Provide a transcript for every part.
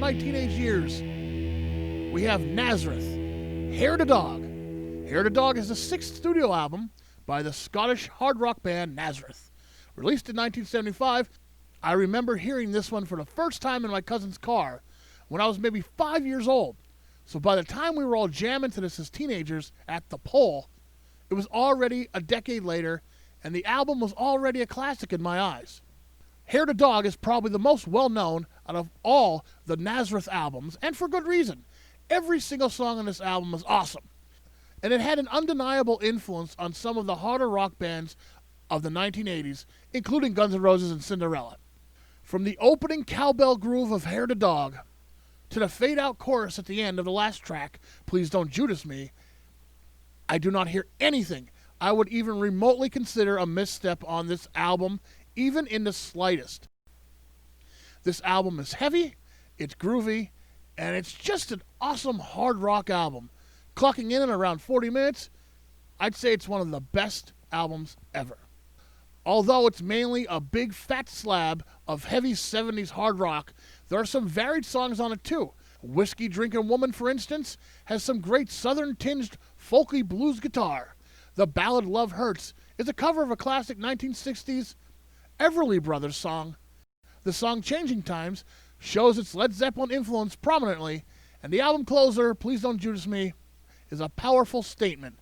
my teenage years. We have Nazareth, Hair to Dog. Hair to Dog is the 6th studio album by the Scottish hard rock band Nazareth. Released in 1975, I remember hearing this one for the first time in my cousin's car when I was maybe 5 years old. So by the time we were all jamming to this as teenagers at the Pole, it was already a decade later, and the album was already a classic in my eyes. Hair to Dog is probably the most well-known out of all the Nazareth albums, and for good reason. Every single song on this album is awesome, and it had an undeniable influence on some of the harder rock bands of the 1980s, including Guns N' Roses and Cinderella. From the opening cowbell groove of Hair to Dog to the fade-out chorus at the end of the last track, Please Don't Judas Me, I do not hear anything I would even remotely consider a misstep on this album, even in the slightest. This album is heavy, it's groovy, and it's just an awesome hard rock album. Clocking in at around 40 minutes, I'd say it's one of the best albums ever. Although it's mainly a big fat slab of heavy 70s hard rock, there are some varied songs on it too. Whiskey Drinking Woman, for instance, has some great southern-tinged folky blues guitar. The ballad Love Hurts is a cover of a classic 1960s Everly Brothers song. The song Changing Times shows its Led Zeppelin influence prominently, and the album closer, Please Don't Judas Me, is a powerful statement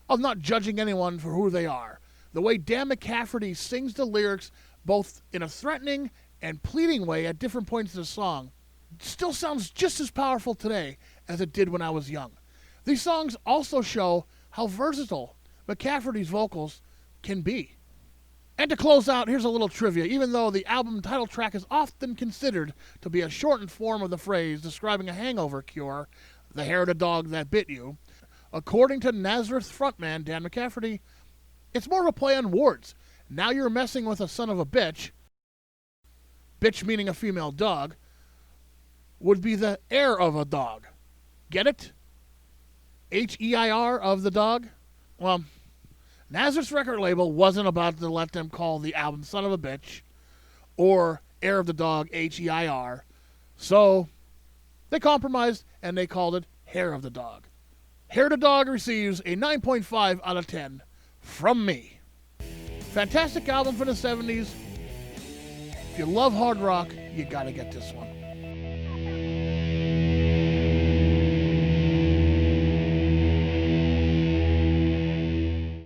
of not judging anyone for who they are. The way Dan McCafferty sings the lyrics both in a threatening and pleading way at different points of the song still sounds just as powerful today as it did when I was young. These songs also show how versatile McCafferty's vocals can be. And to close out, here's a little trivia. Even though the album title track is often considered to be a shortened form of the phrase describing a hangover cure, the hair of the dog that bit you, according to Nazareth frontman Dan McCafferty, it's more of a play on words. Now you're messing with a son of a bitch, bitch meaning a female dog, would be the heir of a dog. Get it? H-E-I-R of the dog? Well, Nazareth's record label wasn't about to let them call the album Son of a Bitch or Heir of the Dog, H-E-I-R. So they compromised and they called it Hair of the Dog. Hair to Dog receives a 9.5 out of 10 from me. Fantastic album from the 70s. If you love hard rock, you gotta get this one.